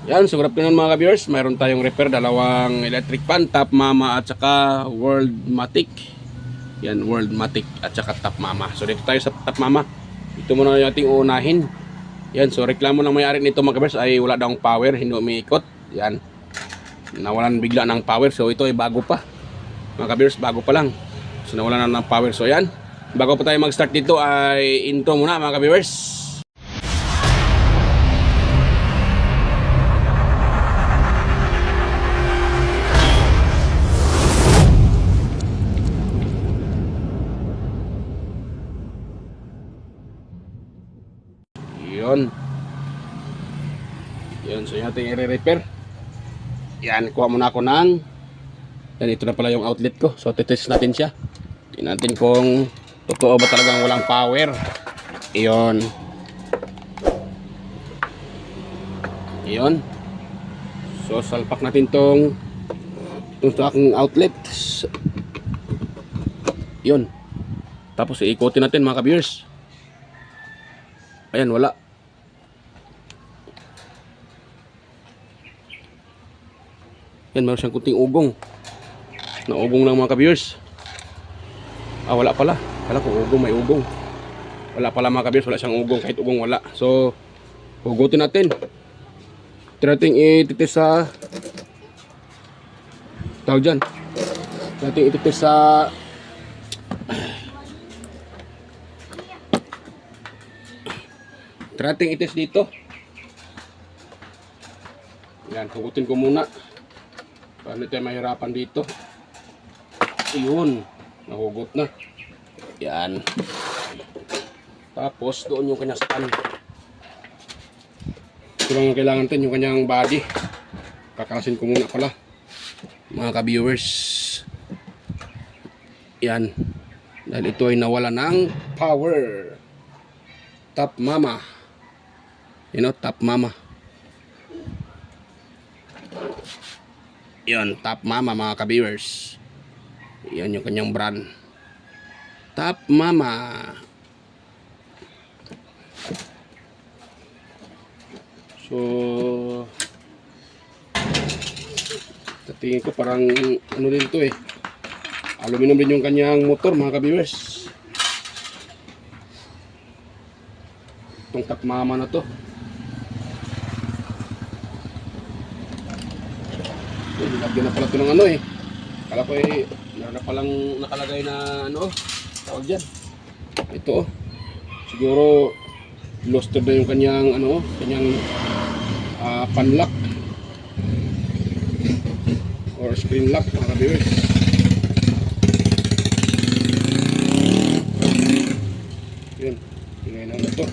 Yan, so good afternoon mga ka-viewers. Mayroon tayong repair, dalawang electric fan, Top Mama at saka World Matic. Yan, World Matic at saka Top Mama. So dito tayo sa Top Mama. Ito muna yung ating unahin. Yan, so reklamo ng may-ari nito mga ka-viewers ay wala daw power, hindi umiikot. Yan, nawalan bigla ng power. So ito ay bago pa. Mga ka-viewers, bago pa lang. So nawalan na ng power. So yan, bago pa tayo mag-start dito ay intro muna mga ka-viewers. Yun. Yun, so yung ating i-repair. Yan, kuha muna ako ng yan, ito na pala yung outlet ko. So titest natin siya. Tingnan natin kung totoo ba talagang walang power. Yun. Yun. So salpak natin tong sa aking outlet. Yun. Tapos iikotin natin mga ka-viewers. Ayan, wala. Yan, meron siyang kunting ugong. Naugong lang mga ka-viewers. Ah, wala pala. Kala ko ugong, may ugong. Wala pala mga ka-viewers, wala siyang ugong. Kahit ugong wala. So, hugutin natin. Tinating ititis sa tawag dyan. Tinating ititis sa tinating itis dito. Yan, hugutin ko muna. Paano tayo mahirapan dito? Ayun, nahugot na. Yan. Tapos doon yung kanyang stand. Ito lang ang kailangan natin, yung kanyang body. Kakalasin ko muna pala mga ka-viewers. Yan. Dahil ito ay nawala ng power. Top Mama. You know, Top Mama. Yan, Top Mama mga ka-viewers. Yan yung kanyang brand. Top Mama. So, tingin ko parang ano din to eh. Aluminum din yung kanyang motor mga ka-viewers. Itong Top Mama na to. Nilagyan na pala ito ng ano eh. Kala ko eh, meron na palang nakalagay na ano, tawag dyan. Ito oh. Siguro, lustered na yung kanyang ano, kanyang pan lock. Or screen lock mga ka-viewers. Yun, tingnan na ito.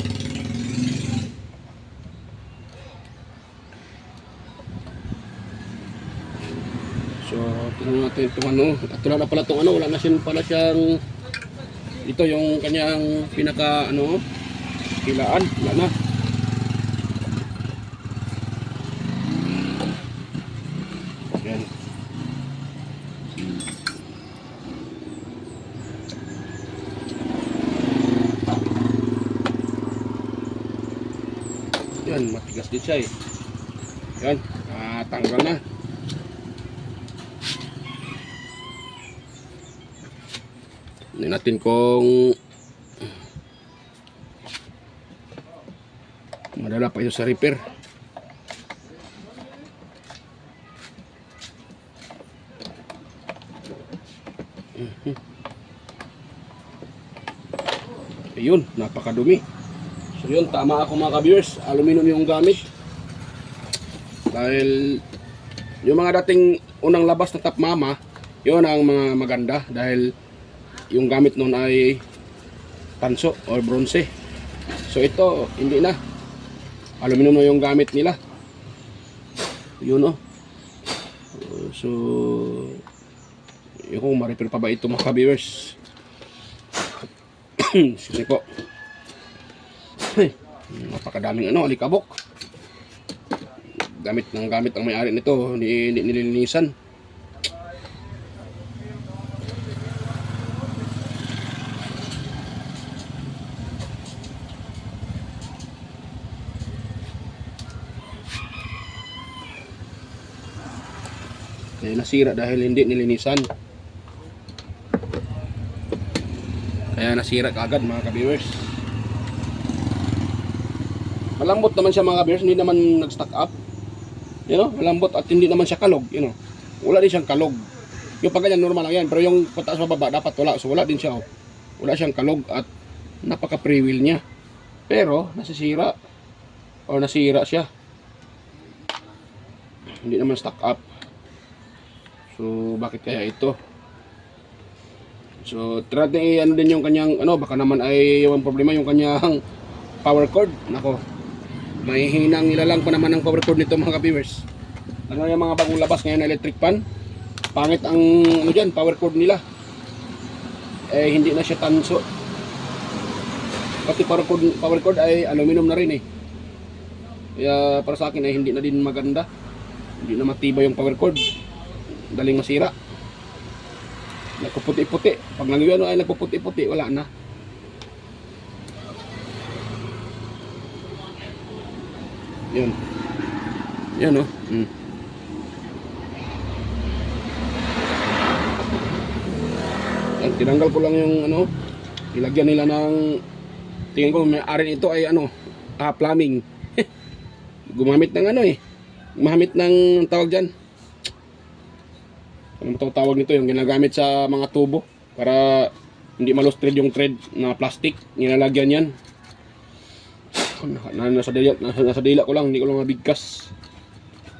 So, tingnan natin itong ano. At wala na pala itong ano. Wala na pala siyang ito yung kanyang pinaka ano kilaan. Wala na. Yan. Yan, matigas din siya eh. Yan, tanggal na. Tingnan natin kung madala pa ito sa repair. Ayun, napakadumi. So yun, tama ako mga ka-viewers. Aluminum yung gamit. Dahil yung mga dating unang labas na Top Mama, yun ang mga maganda. Dahil yung gamit nun ay tanso or bronze. So ito, hindi na. Aluminum na yung gamit nila. Yun oh. So, yun kung ma-repair pa ba ito mga ka-viewers. Excuse me po. Napakadaming ano, alikabok. Gamit ng gamit ang may-ari nito, hindi nililinisan. Kaya nasira dahil hindi nilinisan. Kaya nasira kaagad mga ka-viewers. Malambot naman siya mga ka-viewers, hindi naman nag-stock up. You know, malambot at hindi naman siya kalog, you know. Wala din siyang kalog. Yung pag ganyan normal lang yan, pero yung pataas mababa dapat wala. So wala din siya, oh. Wala siyang kalog at napaka-pre-wheel niya. Pero nasisira or nasira siya. Hindi naman stock up. So bakit kaya ito? So try natin ano din yung kanyang ano, baka naman ay yung problema yung kanyang power cord. Nako. May hinang nilalang pa naman ng power cord nito mga ka-viewers. Ano yung mga bagong labas ngayon na electric pan? Pangit ang ano dyan, power cord nila. Eh hindi na siya tanso. Pati power cord ay aluminum na rin eh. Kaya para sa akin ay hindi na din maganda. Hindi na matibay yung power cord. Daling masira. Nagpuputi-puti. Pag nangyayano ay nagpuputi-puti, wala na. Yun. Yan oh. Yan, tinanggal ko lang yung ano, ilagyan nila ng, tingin ko may-ari ito ay ano, plumbing. Gumamit ng ano eh, gumamit ng tawag dyan. Ano tawag nito, yung ginagamit sa mga tubo para hindi thread yung thread na plastic, nilalagyan yan. Nasa dila ko lang, hindi ko lang mabigkas.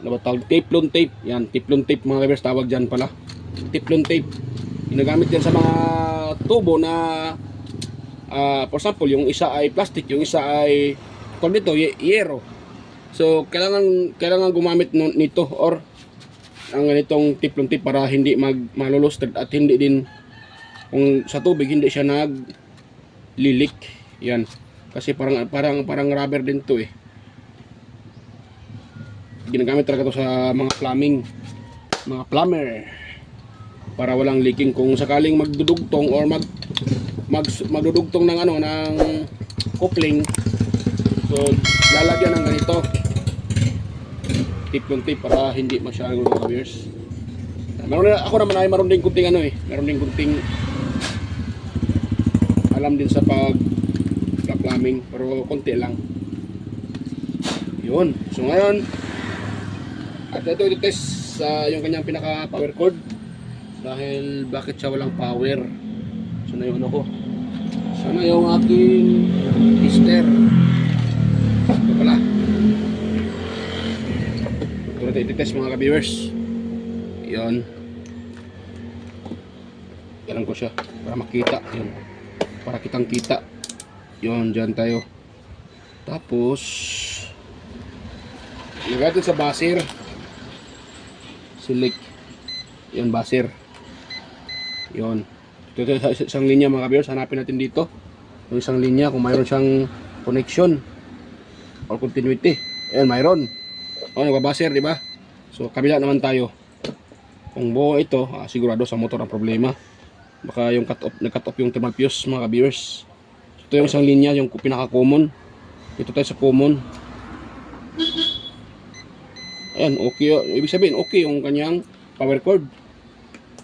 Ano ba tawag? Teflon tape. Yan, teflon tape mga kabers, tawag dyan pala. Teflon tape. Ginagamit yan sa mga tubo na for example, yung isa ay plastic, yung isa ay kung dito, yero. So, kailangan gumamit nito or ang ganitong teflon tape para hindi malulosted at hindi din kung sa tubig hindi siya naglilik. Yan. Kasi parang rubber din to eh. Ginagamit talaga to sa mga plumbing, mga plumber, para walang leaking kung sakaling magdudugtong or magdudugtong ng ano ng coupling. So lalagyan ng ganito teflon tape para hindi masyadong viewers. Ako naman ay meron din kunting ano eh, meron din kunting alam din sa plumbing, pero konti lang. Yun. So ngayon, at ito i-test yung kanyang pinaka power cord. Dahil bakit siya walang power? So na yung ano ko. Sana yung aking tester. Ito pala. Ito natin i-test mga ka-viewers. Yun. Kailan ko siya para makita. Yun. Para kitang kita. Yun, dyan tayo. Tapos lagay natin sa buzzer. Select. Yun, buzzer. Yun. Ito isang linya mga ka-viewers. Hanapin natin dito yung isang linya kung mayroon siyang connection or continuity. Ayan, mayroon. O, nagbabuzzer, di ba? So, kabila naman tayo. Kung buo ito, sigurado sa motor ang problema. Baka yung nag-cut off yung thermal fuse mga ka-viewers. Ito yung isang linya, yung pinaka-common. Ito tayo sa common. Ayan, okay. Ibig sabihin, okay yung kanyang power cord.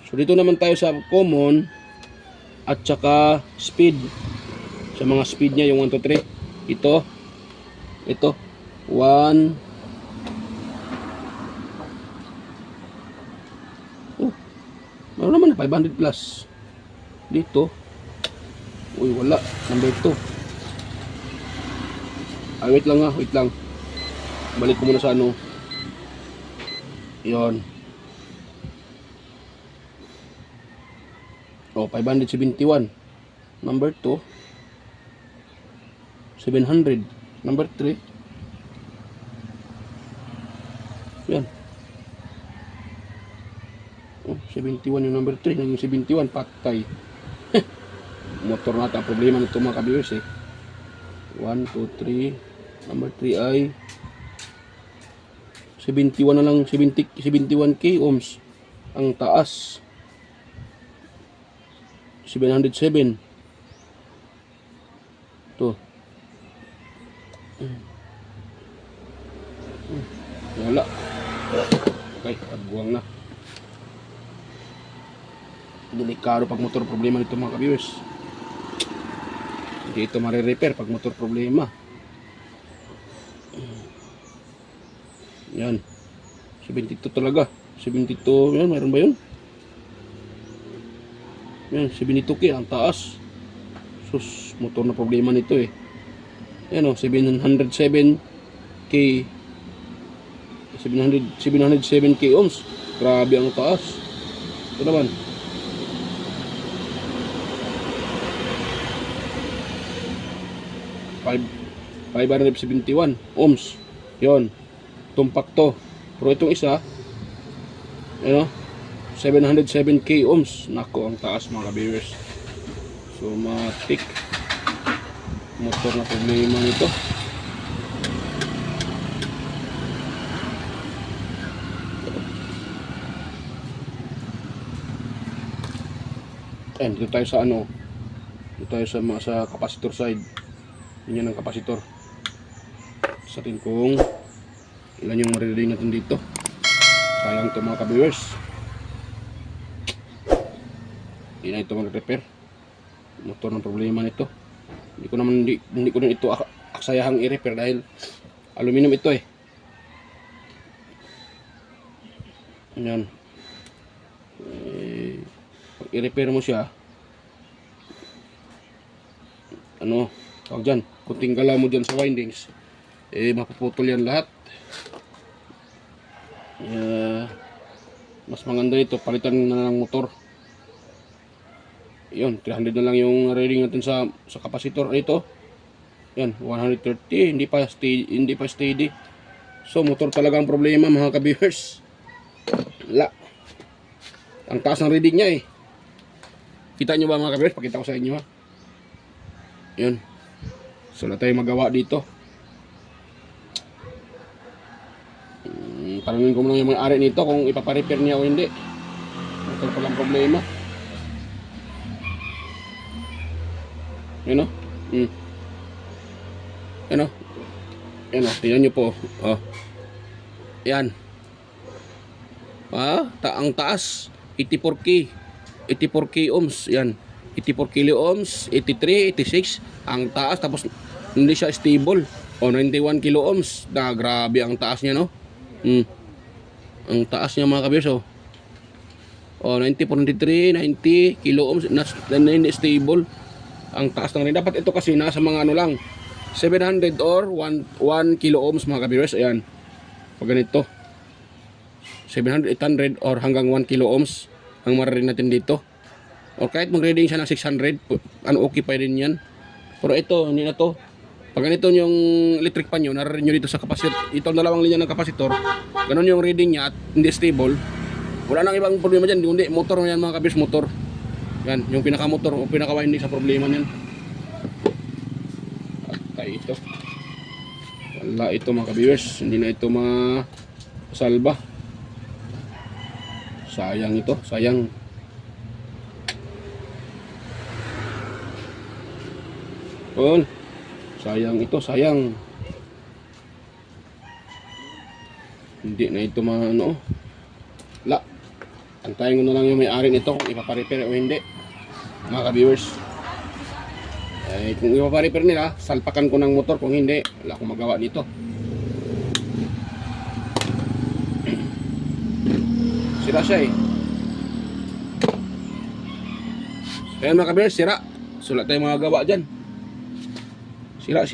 So, dito naman tayo sa common at saka speed. Sa mga speed niya, yung 1, 2, 3. Ito. 1. Oh, meron naman na 500 plus. Dito. Uy, wala. Number 2. Ay, wait lang. Balik ko muna sa ano. Yun. Oh, 571. Number 2. 700. Number 3. Yan. Oh, 71 yung number 3. Naging 71. Patay. Motor natin ang problema nito mga ka-viewers eh. 1, 2, 3. Number 3 ay 71 na lang, 71k ohms ang taas. 707 to. Wala. Okay, pagbuwang na. Delikado pag motor problema nito mga ka-viewers. Hindi ito mare-repair pag motor problema. Yan. 72 talaga. 72. Yan, mayroon ba yun? Yan, 72K ang taas. Sus, motor na problema nito eh. Yan o, 707K 707K ohms. Grabe ang taas. Ito naman. Five 571 ohms. Yon. Tumpak to. Pero itong isa, ano, 707K ohms. Nako, ang taas mga viewers. So, matik. Motor na problema nito. Dito tayo sa ano, dito tayo sa capacitor side. Yun ang capacitor. Sa atin kung ilan yung marireading natin dito. Sayang ito mga ka-viewers. Hindi na ito mag-repair. Motor ng problema nito. Hindi ko na ito aksayahang i-repair dahil aluminum ito eh. Yan. Pag i-repair mo siya, ano, tawag dyan, kunting galaw mo dyan sa windings, mapuputol yan lahat. Mas maganda ito, palitan na ng motor. Yun, 300 na lang yung reading natin sa capacitor ito. Yan, 130, hindi pa steady. So, motor talaga ang problema mga ka-viewers. Ang taas ng reading niya eh. Kita nyo ba mga ka-viewers? Pakita ko sa inyo ha. Yun. So, wala tayong magawa dito. Tanungin ko muna yung may-ari nito kung ipaparepair niya o hindi. Motor palang problema. Yan o. Yan o. Yan o. Tingnan nyo po. Oh. Yan. Ang taas. 84K. 84K ohms. Yan. 84 kilo ohms. 83, 86. Ang taas. Tapos hindi siya stable. O 91 kilo ohms. Grabe ang taas niya no. Ang taas niya mga kabiyos. O 94, 93, 90 kilo ohms. Hindi stable. Ang taas ng rin. Dapat ito kasi nasa mga ano lang 700 or 1 kilo ohms mga ka-viewers. Ayan. Pag ganito 700, 800 or hanggang 1 kilo ohms ang maririn natin dito. O kahit mag-reading siya ng 600, ano, okay pa rin yan. Pero ito, hindi na to. Pag ganito yung electric pan nyo, naririn nyo dito sa kapasitor. Itong dalawang linya ng kapasitor, ganun yung reading niya at hindi stable. Wala nang ibang problema dyan. Hindi, motor yan mga ka-viewers, motor. Yan, yung pinaka-motor o pinaka-winding sa problema niyan. At ito. Wala ito mga ka-viewers. Hindi na ito masalba. Sayang ito, sayang. Well, sayang ito, sayang. Hindi na ito ano. Wala. Antayin ko na lang yung may-ari nito kung ipaparepair o hindi. Mga ka-viewers, kung ipaparepair nila, salpakan ko ng motor. Kung hindi, wala akong magawa dito. Sira siya eh. Kaya mga ka-viewers, sira. So wala tayong magagawa dyan. Sira.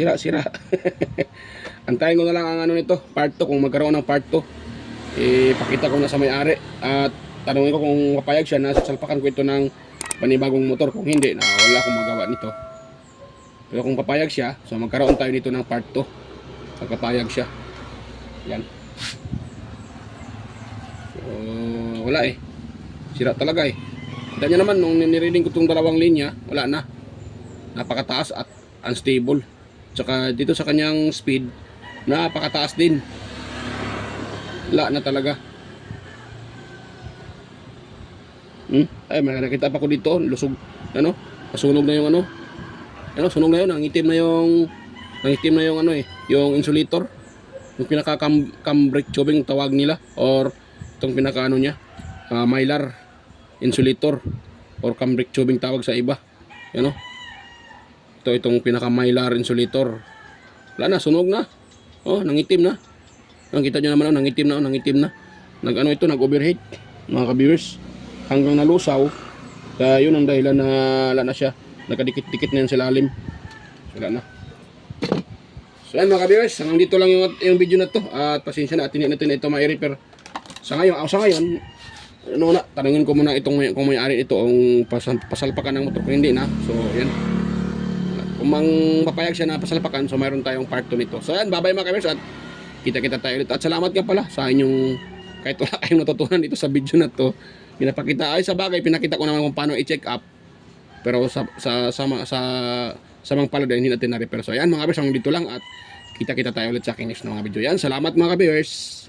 Antayin ko na lang ang ano nito, part 2. Kung magkaroon ng part 2, pakita ko na sa may-ari. At tanungin ko kung papayag siya na salpakan ko ito ng panibagong motor. Kung hindi, na wala akong magawa nito. Pero kung papayag siya, so magkaroon tayo dito ng part 2. Pagpapayag siya. Yan. So, wala eh. Sira talaga eh. Kita nyo naman, nung nireading ko itong dalawang linya, wala na. Napakataas at unstable. Tsaka dito sa kanyang speed, napakataas din. Wala na talaga. Ay, may nakita pa ko dito, lusog, ano, nasunog na yung ano, sunog na yun, nangitim na yung ano eh, yung insulator, yung pinaka cambric tubing tawag nila, or itong pinaka ano niya, mylar insulator, or cambric tubing tawag sa iba. Yan o. Itong pinaka-mylar insulator. Wala na, sunog na. Oh, nangitim na. Nakita nyo naman, nangitim na, nangitim na. Nag-overheat, mga ka-viewers. Hanggang nalusaw. Kaya yun ang dahilan na wala na siya. Nakadikit-dikit na yan sa lalim. Wala na. So yan mga ka-viewers, hanggang dito lang yung video na to. At pasensya na, at hindi natin ito ma-repair. Sa ngayon, tanungin ko muna kung may-ari ito ang pasalpakan ng motor. Kung hindi na, so yan. Kung papayag siya na pasalpakan, so mayroon tayong part 2 nito. So yan, bye-bye mga ka-viewers, at kita-kita tayo ulit. At salamat nga pala sa inyong, kahit wala kayong natutunan dito sa video na to, pinapakita, ay sa bagay, pinakita ko naman kung paano i-check up. Pero sa mga palad, hindi natin na-repair. So yan mga ka-viewers, hanggang dito lang, at kita-kita tayo ulit sa aking next na mga video. Yan, salamat mga ka-viewers.